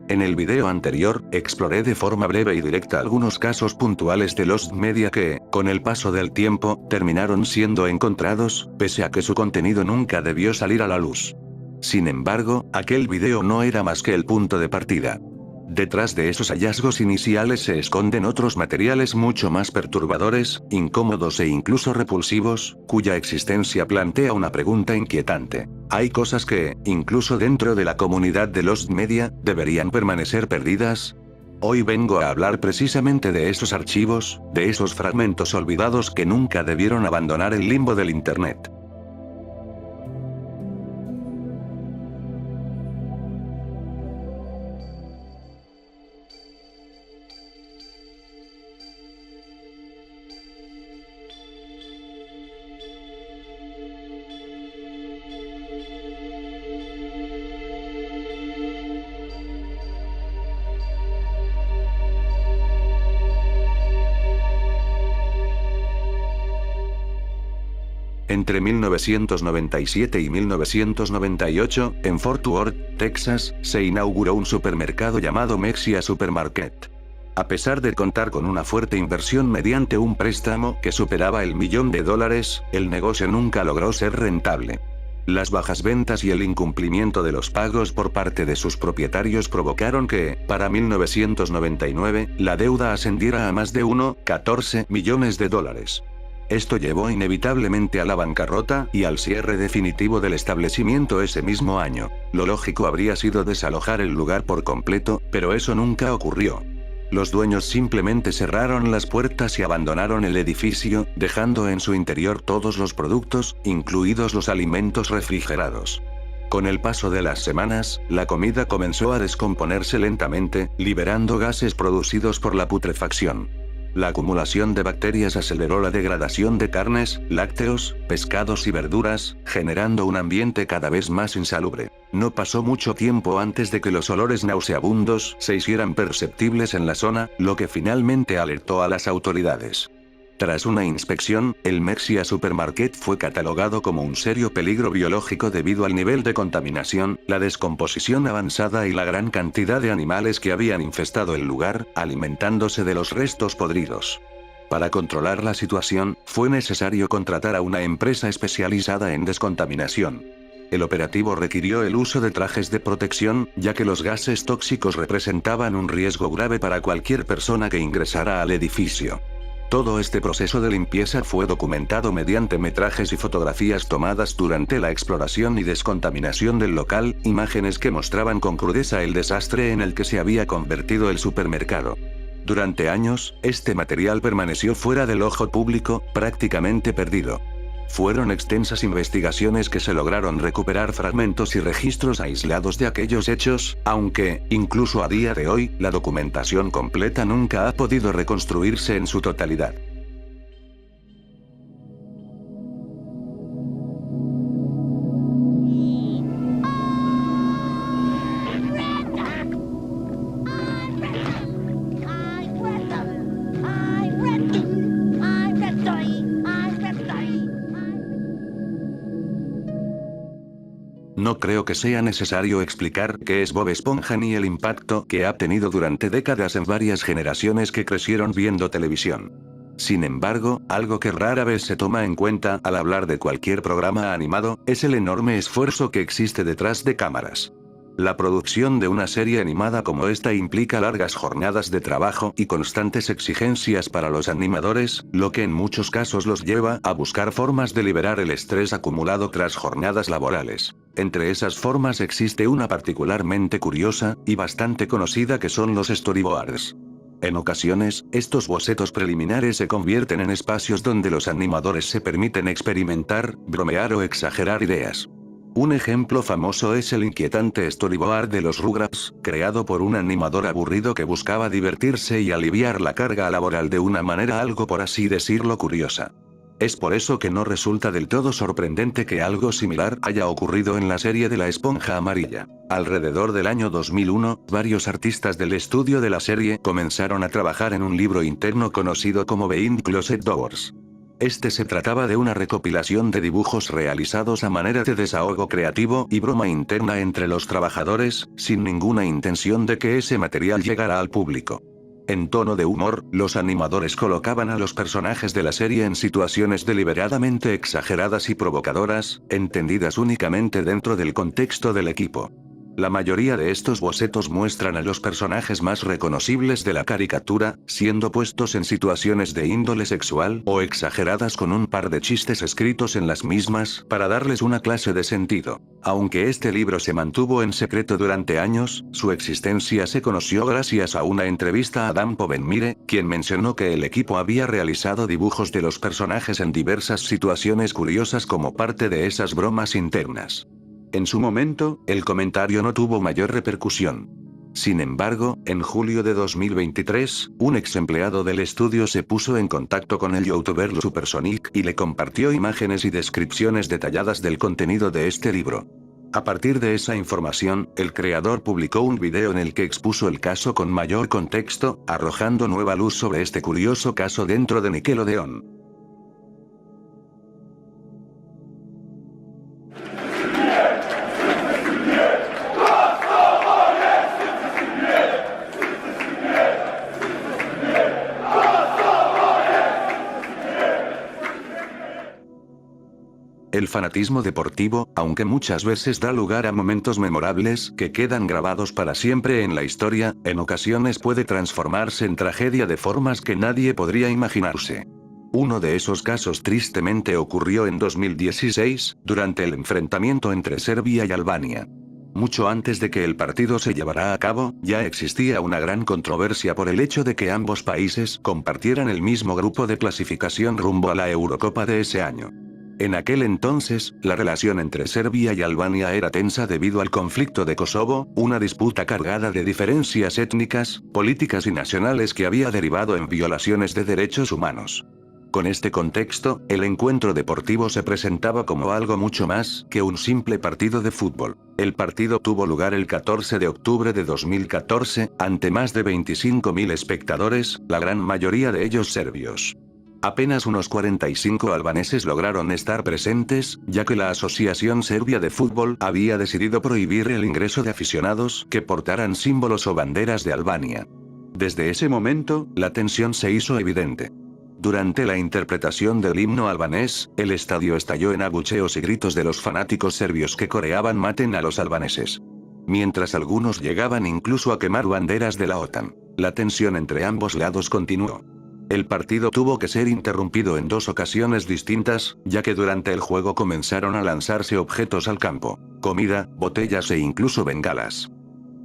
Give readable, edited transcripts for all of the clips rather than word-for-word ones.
En el video anterior, exploré de forma breve y directa algunos casos puntuales de Lost Media que, con el paso del tiempo, terminaron siendo encontrados, pese a que su contenido nunca debió salir a la luz. Sin embargo, aquel video no era más que el punto de partida. Detrás de esos hallazgos iniciales se esconden otros materiales mucho más perturbadores, incómodos e incluso repulsivos, cuya existencia plantea una pregunta inquietante. ¿Hay cosas que, incluso dentro de la comunidad de Lost Media, deberían permanecer perdidas? Hoy vengo a hablar precisamente de esos archivos, de esos fragmentos olvidados que nunca debieron abandonar el limbo del Internet. Entre 1997 y 1998, en Fort Worth, Texas, se inauguró un supermercado llamado Mexia Supermarket. A pesar de contar con una fuerte inversión mediante un préstamo que superaba el $1.000.000, el negocio nunca logró ser rentable. Las bajas ventas y el incumplimiento de los pagos por parte de sus propietarios provocaron que, para 1999, la deuda ascendiera a más de $14 millones. Esto llevó inevitablemente a la bancarrota y al cierre definitivo del establecimiento ese mismo año. Lo lógico habría sido desalojar el lugar por completo, pero eso nunca ocurrió. Los dueños simplemente cerraron las puertas y abandonaron el edificio, dejando en su interior todos los productos, incluidos los alimentos refrigerados. Con el paso de las semanas, la comida comenzó a descomponerse lentamente, liberando gases producidos por la putrefacción. La acumulación de bacterias aceleró la degradación de carnes, lácteos, pescados y verduras, generando un ambiente cada vez más insalubre. No pasó mucho tiempo antes de que los olores nauseabundos se hicieran perceptibles en la zona, lo que finalmente alertó a las autoridades. Tras una inspección, el Mexia Supermarket fue catalogado como un serio peligro biológico debido al nivel de contaminación, la descomposición avanzada y la gran cantidad de animales que habían infestado el lugar, alimentándose de los restos podridos. Para controlar la situación, fue necesario contratar a una empresa especializada en descontaminación. El operativo requirió el uso de trajes de protección, ya que los gases tóxicos representaban un riesgo grave para cualquier persona que ingresara al edificio. Todo este proceso de limpieza fue documentado mediante metrajes y fotografías tomadas durante la exploración y descontaminación del local, imágenes que mostraban con crudeza el desastre en el que se había convertido el supermercado. Durante años, este material permaneció fuera del ojo público, prácticamente perdido. Fueron extensas investigaciones que se lograron recuperar fragmentos y registros aislados de aquellos hechos, aunque, incluso a día de hoy, la documentación completa nunca ha podido reconstruirse en su totalidad. No creo que sea necesario explicar qué es Bob Esponja ni el impacto que ha tenido durante décadas en varias generaciones que crecieron viendo televisión. Sin embargo, algo que rara vez se toma en cuenta al hablar de cualquier programa animado, es el enorme esfuerzo que existe detrás de cámaras. La producción de una serie animada como esta implica largas jornadas de trabajo y constantes exigencias para los animadores, lo que en muchos casos los lleva a buscar formas de liberar el estrés acumulado tras jornadas laborales. Entre esas formas existe una particularmente curiosa, y bastante conocida, que son los storyboards. En ocasiones, estos bocetos preliminares se convierten en espacios donde los animadores se permiten experimentar, bromear o exagerar ideas. Un ejemplo famoso es el inquietante storyboard de los Rugrats, creado por un animador aburrido que buscaba divertirse y aliviar la carga laboral de una manera algo, por así decirlo, curiosa. Es por eso que no resulta del todo sorprendente que algo similar haya ocurrido en la serie de la esponja amarilla. Alrededor del año 2001, varios artistas del estudio de la serie comenzaron a trabajar en un libro interno conocido como Behind Closet Doors. Este se trataba de una recopilación de dibujos realizados a manera de desahogo creativo y broma interna entre los trabajadores, sin ninguna intención de que ese material llegara al público. En tono de humor, los animadores colocaban a los personajes de la serie en situaciones deliberadamente exageradas y provocadoras, entendidas únicamente dentro del contexto del equipo. La mayoría de estos bocetos muestran a los personajes más reconocibles de la caricatura, siendo puestos en situaciones de índole sexual o exageradas con un par de chistes escritos en las mismas para darles una clase de sentido. Aunque este libro se mantuvo en secreto durante años, su existencia se conoció gracias a una entrevista a Dan Povenmire, quien mencionó que el equipo había realizado dibujos de los personajes en diversas situaciones curiosas como parte de esas bromas internas. En su momento, el comentario no tuvo mayor repercusión. Sin embargo, en julio de 2023, un ex empleado del estudio se puso en contacto con el youtuber Supersonic y le compartió imágenes y descripciones detalladas del contenido de este libro. A partir de esa información, el creador publicó un video en el que expuso el caso con mayor contexto, arrojando nueva luz sobre este curioso caso dentro de Nickelodeon. El fanatismo deportivo, aunque muchas veces da lugar a momentos memorables que quedan grabados para siempre en la historia, en ocasiones puede transformarse en tragedia de formas que nadie podría imaginarse. Uno de esos casos tristemente ocurrió en 2016, durante el enfrentamiento entre Serbia y Albania. Mucho antes de que el partido se llevara a cabo, ya existía una gran controversia por el hecho de que ambos países compartieran el mismo grupo de clasificación rumbo a la Eurocopa de ese año. En aquel entonces, la relación entre Serbia y Albania era tensa debido al conflicto de Kosovo, una disputa cargada de diferencias étnicas, políticas y nacionales que había derivado en violaciones de derechos humanos. Con este contexto, el encuentro deportivo se presentaba como algo mucho más que un simple partido de fútbol. El partido tuvo lugar el 14 de octubre de 2014, ante más de 25.000 espectadores, la gran mayoría de ellos serbios. Apenas unos 45 albaneses lograron estar presentes, ya que la Asociación Serbia de Fútbol había decidido prohibir el ingreso de aficionados que portaran símbolos o banderas de Albania. Desde ese momento, la tensión se hizo evidente. Durante la interpretación del himno albanés, el estadio estalló en abucheos y gritos de los fanáticos serbios que coreaban "maten a los albaneses". Mientras algunos llegaban incluso a quemar banderas de la OTAN. La tensión entre ambos lados continuó. El partido tuvo que ser interrumpido en 2 ocasiones distintas, ya que durante el juego comenzaron a lanzarse objetos al campo, comida, botellas e incluso bengalas.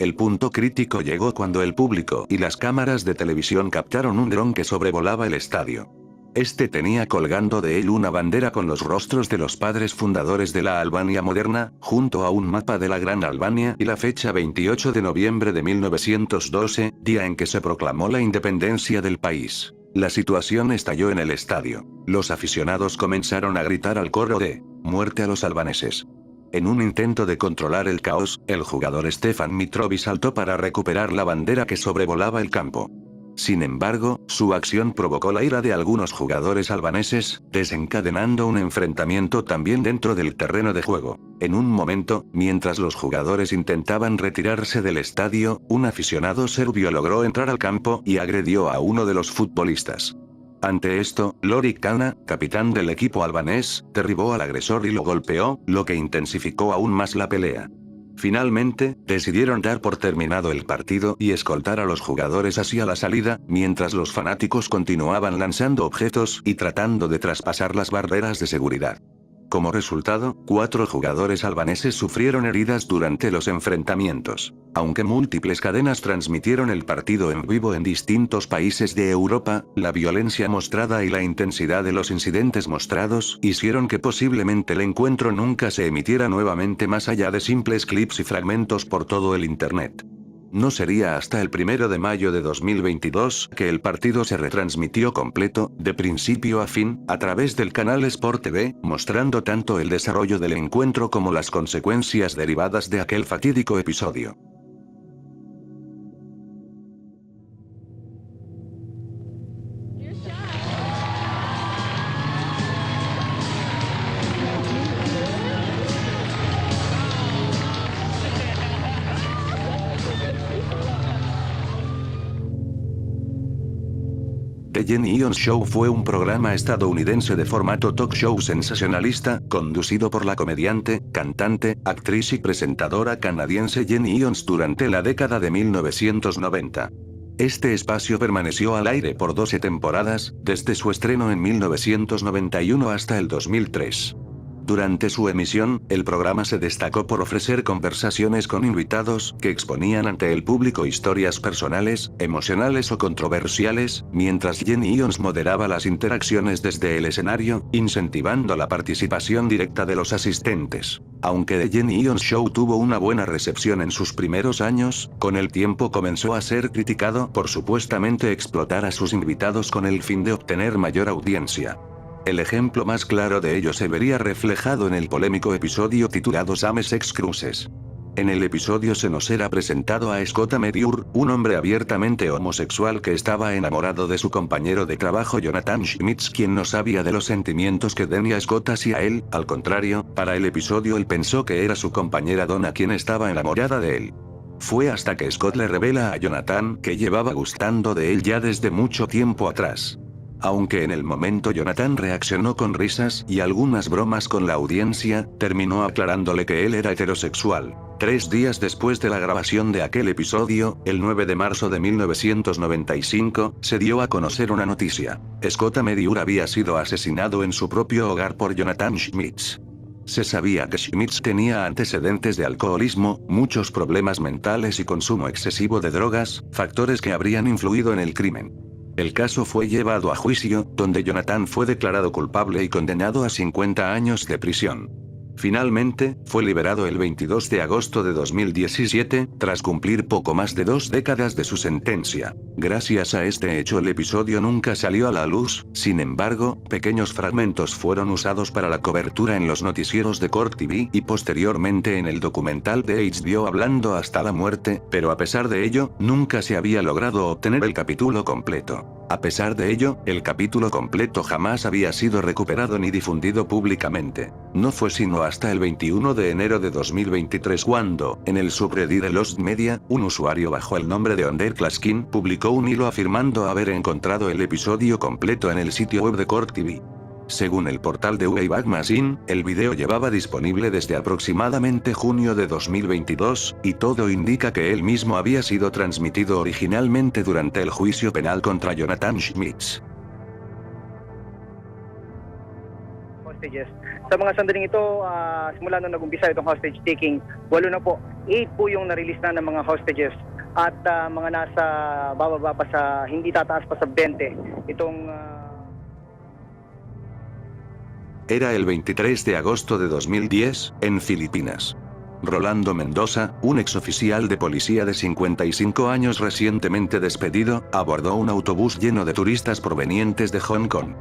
El punto crítico llegó cuando el público y las cámaras de televisión captaron un dron que sobrevolaba el estadio. Este tenía colgando de él una bandera con los rostros de los padres fundadores de la Albania moderna, junto a un mapa de la Gran Albania y la fecha 28 de noviembre de 1912, día en que se proclamó la independencia del país. La situación estalló en el estadio. Los aficionados comenzaron a gritar al coro de "muerte a los albaneses". En un intento de controlar el caos, el jugador Stefan Mitrović saltó para recuperar la bandera que sobrevolaba el campo. Sin embargo, su acción provocó la ira de algunos jugadores albaneses, desencadenando un enfrentamiento también dentro del terreno de juego. En un momento, mientras los jugadores intentaban retirarse del estadio, un aficionado serbio logró entrar al campo y agredió a uno de los futbolistas. Ante esto, Lorik Cana, capitán del equipo albanés, derribó al agresor y lo golpeó, lo que intensificó aún más la pelea. Finalmente, decidieron dar por terminado el partido y escoltar a los jugadores hacia la salida, mientras los fanáticos continuaban lanzando objetos y tratando de traspasar las barreras de seguridad. Como resultado, 4 jugadores albaneses sufrieron heridas durante los enfrentamientos. Aunque múltiples cadenas transmitieron el partido en vivo en distintos países de Europa, la violencia mostrada y la intensidad de los incidentes mostrados hicieron que posiblemente el encuentro nunca se emitiera nuevamente más allá de simples clips y fragmentos por todo el internet. No sería hasta el 1 de mayo de 2022 que el partido se retransmitió completo, de principio a fin, a través del canal Sport TV, mostrando tanto el desarrollo del encuentro como las consecuencias derivadas de aquel fatídico episodio. The Jenny Ions Show fue un programa estadounidense de formato talk show sensacionalista, conducido por la comediante, cantante, actriz y presentadora canadiense Jenny Ions durante la década de 1990. Este espacio permaneció al aire por 12 temporadas, desde su estreno en 1991 hasta el 2003. Durante su emisión, el programa se destacó por ofrecer conversaciones con invitados que exponían ante el público historias personales, emocionales o controversiales, mientras Jenny Ions moderaba las interacciones desde el escenario, incentivando la participación directa de los asistentes. Aunque The Jenny Ions Show tuvo una buena recepción en sus primeros años, con el tiempo comenzó a ser criticado por supuestamente explotar a sus invitados con el fin de obtener mayor audiencia. El ejemplo más claro de ello se vería reflejado en el polémico episodio titulado Same Sex Cruises. En el episodio se nos era presentado a Scott Amediur, un hombre abiertamente homosexual que estaba enamorado de su compañero de trabajo Jonathan Schmitz, quien no sabía de los sentimientos que tenía Scott hacia él. Al contrario, para el episodio él pensó que era su compañera Donna quien estaba enamorada de él. Fue hasta que Scott le revela a Jonathan que llevaba gustando de él ya desde mucho tiempo atrás. Aunque en el momento Jonathan reaccionó con risas y algunas bromas con la audiencia, terminó aclarándole que él era heterosexual. 3 días después de la grabación de aquel episodio, el 9 de marzo de 1995, se dio a conocer una noticia. Scott Amediur había sido asesinado en su propio hogar por Jonathan Schmitz. Se sabía que Schmitz tenía antecedentes de alcoholismo, muchos problemas mentales y consumo excesivo de drogas, factores que habrían influido en el crimen. El caso fue llevado a juicio, donde Jonathan fue declarado culpable y condenado a 50 años de prisión. Finalmente, fue liberado el 22 de agosto de 2017, tras cumplir poco más de 2 décadas de su sentencia. Gracias a este hecho el episodio nunca salió a la luz, sin embargo, pequeños fragmentos fueron usados para la cobertura en los noticieros de Court TV y posteriormente en el documental de HBO Hablando hasta la muerte, pero a pesar de ello, nunca se había logrado obtener el capítulo completo. A pesar de ello, el capítulo completo jamás había sido recuperado ni difundido públicamente. No fue sino hasta el 21 de enero de 2023 cuando, en el subreddit de Lost Media, un usuario bajo el nombre de Underclasskin publicó un hilo afirmando haber encontrado el episodio completo en el sitio web de Court TV. Según el portal de Wayback Machine, el video llevaba disponible desde aproximadamente junio de 2022, y todo indica que él mismo había sido transmitido originalmente durante el juicio penal contra Jonathan Schmitz. Hostages. Sa mga sandaling ito, simula nung nag-umpisa itong hostage taking, 8 na po. 8 po yung na-release na ng mga hostages. At mga nasa bababa pa sa, hindi tataas pa sa 20. Era el 23 de agosto de 2010, en Filipinas. Rolando Mendoza, un exoficial de policía de 55 años recientemente despedido, abordó un autobús lleno de turistas provenientes de Hong Kong.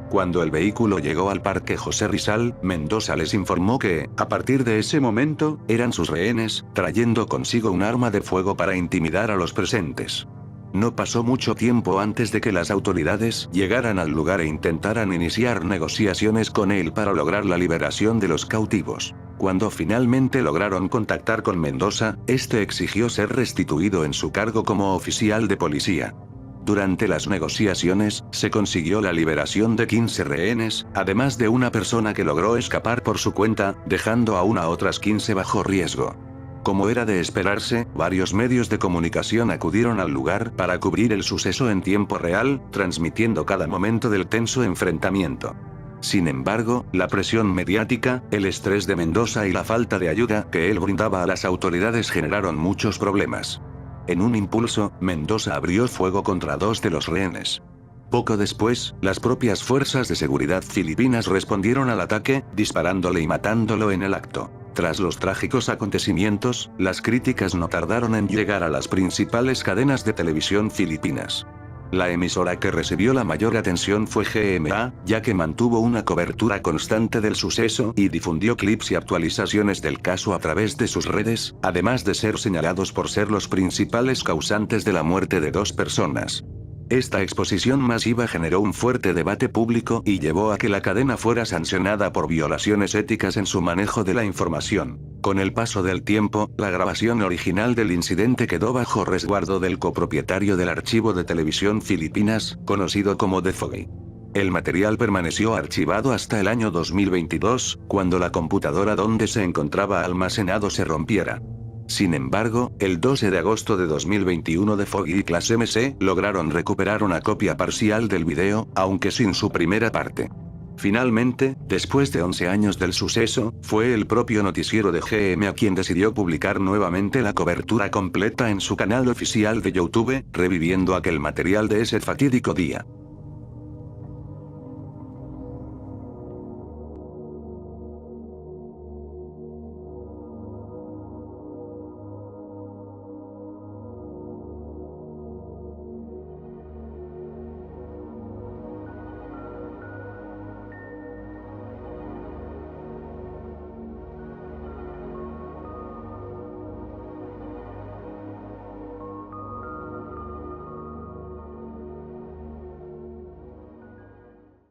Cuando el vehículo llegó al Parque José Rizal, Mendoza les informó que, a partir de ese momento, eran sus rehenes, trayendo consigo un arma de fuego para intimidar a los presentes. No pasó mucho tiempo antes de que las autoridades llegaran al lugar e intentaran iniciar negociaciones con él para lograr la liberación de los cautivos. Cuando finalmente lograron contactar con Mendoza, este exigió ser restituido en su cargo como oficial de policía. Durante las negociaciones, se consiguió la liberación de 15 rehenes, además de una persona que logró escapar por su cuenta, dejando aún a otras 15 bajo riesgo. Como era de esperarse, varios medios de comunicación acudieron al lugar para cubrir el suceso en tiempo real, transmitiendo cada momento del tenso enfrentamiento. Sin embargo, la presión mediática, el estrés de Mendoza y la falta de ayuda que él brindaba a las autoridades generaron muchos problemas. En un impulso, Mendoza abrió fuego contra 2 de los rehenes. Poco después, las propias fuerzas de seguridad filipinas respondieron al ataque, disparándole y matándolo en el acto. Tras los trágicos acontecimientos, las críticas no tardaron en llegar a las principales cadenas de televisión filipinas. La emisora que recibió la mayor atención fue GMA, ya que mantuvo una cobertura constante del suceso y difundió clips y actualizaciones del caso a través de sus redes, además de ser señalados por ser los principales causantes de la muerte de 2 personas. Esta exposición masiva generó un fuerte debate público y llevó a que la cadena fuera sancionada por violaciones éticas en su manejo de la información. Con el paso del tiempo, la grabación original del incidente quedó bajo resguardo del copropietario del archivo de televisión Filipinas, conocido como The Foggy. El material permaneció archivado hasta el año 2022, cuando la computadora donde se encontraba almacenado se rompiera. Sin embargo, el 12 de agosto de 2021 The Foggy y Class MC lograron recuperar una copia parcial del video, aunque sin su primera parte. Finalmente, después de 11 años del suceso, fue el propio noticiero de GMA quien decidió publicar nuevamente la cobertura completa en su canal oficial de YouTube, reviviendo aquel material de ese fatídico día.